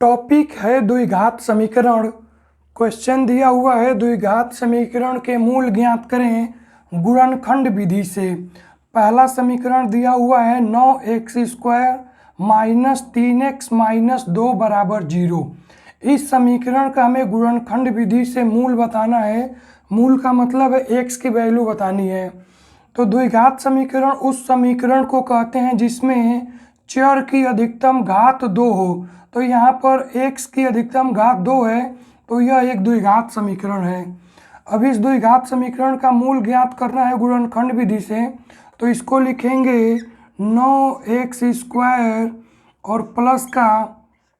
Topic है द्विघात समीकरण। क्वेश्चन दिया हुआ है द्विघात समीकरण के मूल ज्ञात करें गुणनखंड विधि से। पहला समीकरण दिया हुआ है 9x² माइनस 3x माइनस 2 बराबर 0। इस समीकरण का हमें गुणनखंड विधि से मूल बताना है। मूल का मतलब है x की वैल्यू बतानी है। तो द्विघात समीकरण उस समीकरण को कहते हैं जिसमें चर की अधिकतम घात 2 हो। तो यहाँ पर x की अधिकतम घात 2 है, तो यह एक द्विघात समीकरण है। अब इस द्विघात समीकरण का मूल ज्ञात करना है गुणनखंड विधि से। तो इसको लिखेंगे 9x² और प्लस का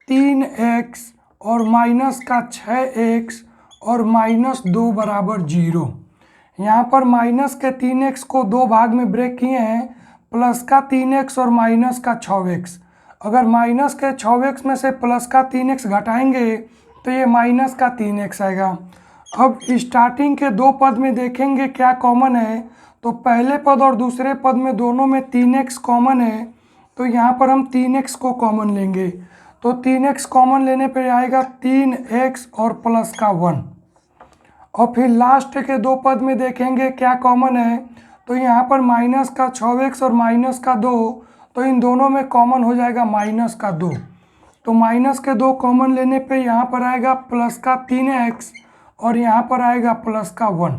3x और माइनस का 6x और माइनस 2 बराबर 0। यहाँ पर माइनस के 3x को दो भाग में ब्रेक किए हैं, प्लस का 3x और माइनस का 6x। अगर माइनस के 6x में से प्लस का 3x घटाएंगे तो ये माइनस का 3x आएगा। अब स्टार्टिंग के दो पद में देखेंगे क्या कॉमन है। तो पहले पद और दूसरे पद में दोनों में 3x कॉमन है, तो यहाँ पर हम 3x को कॉमन लेंगे। तो 3x कॉमन लेने पर आएगा 3x और प्लस का 1। और फिर लास्ट के दो पद में देखेंगे क्या कॉमन है। तो यहाँ पर माइनस का 6x और माइनस का 2, तो इन दोनों में कॉमन हो जाएगा माइनस का 2। तो माइनस के 2 कॉमन लेने पे यहाँ पर आएगा प्लस का 3x और यहाँ पर आएगा प्लस का 1।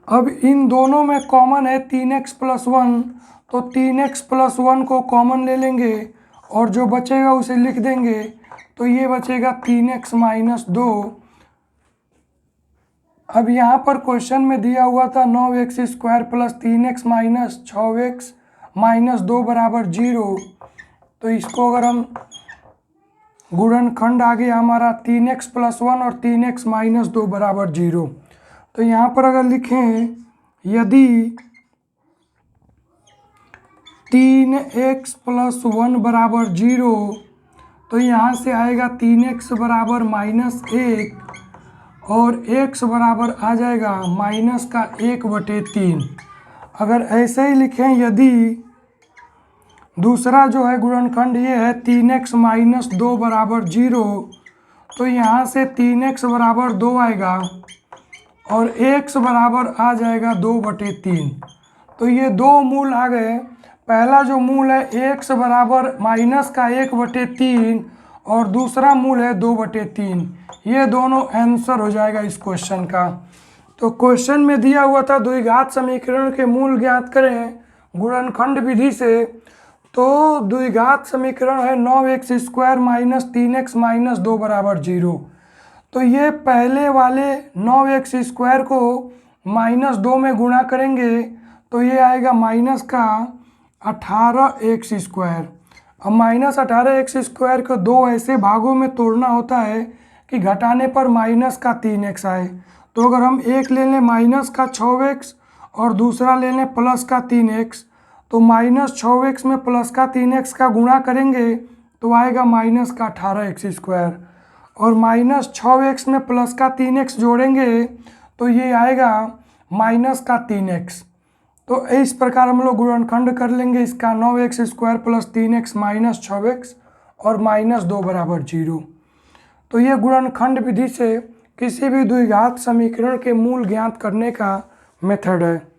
अब इन दोनों में कॉमन है 3x प्लस 1, तो 3x प्लस 1 को कॉमन ले लेंगे और जो बचेगा उसे लिख देंगे। तो ये बचेगा 3x माइनस 2। अब यहाँ पर क्वेश्चन में दिया हुआ था 9x² plus 3x minus 6x minus 2 बराबर 0। तो इसको अगर हम गुणनखंड आ गया हमारा 3x प्लस 1 और 3x माइनस 2 बराबर 0। तो यहाँ पर अगर लिखें यदि 3x प्लस 1 बराबर 0, तो यहाँ से आएगा 3x बराबर माइनस 1 और x बराबर आ जाएगा माइनस का 1/3। अगर ऐसे ही लिखें यदि दूसरा जो है गुणनखंड ये है 3x माइनस 2 बराबर 0, तो यहाँ से 3x बराबर 2 आएगा और x बराबर आ जाएगा 2/3। तो ये दो मूल आ गए। पहला जो मूल है x बराबर माइनस का 1/3 और दूसरा मूल है 2/3। ये दोनों आंसर हो जाएगा इस क्वेश्चन का। तो क्वेश्चन में दिया हुआ था द्विघात समीकरण के मूल ज्ञात करें गुणनखंड विधि से। तो द्विघात समीकरण है 9x² माइनस 3x माइनस 2 बराबर 0। तो ये पहले वाले 9x² को माइनस 2 में गुणा करेंगे तो ये आएगा माइनस का 18x²। अब माइनस 18x² को दो ऐसे भागों में तोड़ना होता है कि घटाने पर माइनस का 3x आए। तो अगर हम एक ले लें माइनस का 6x और दूसरा ले लें प्लस का 3x, तो माइनस 6x में प्लस का 3x का गुणा करेंगे तो आएगा माइनस का 18x²। और माइनस 6x में प्लस का 3x जोड़ेंगे तो ये आएगा माइनस का 3x। तो इस प्रकार हम लोग गुणनखंड कर लेंगे इसका 9x² plus 3x minus 6x और माइनस 2 बराबर 0। तो ये गुणनखंड विधि से किसी भी द्विघात समीकरण के मूल ज्ञात करने का मेथड है।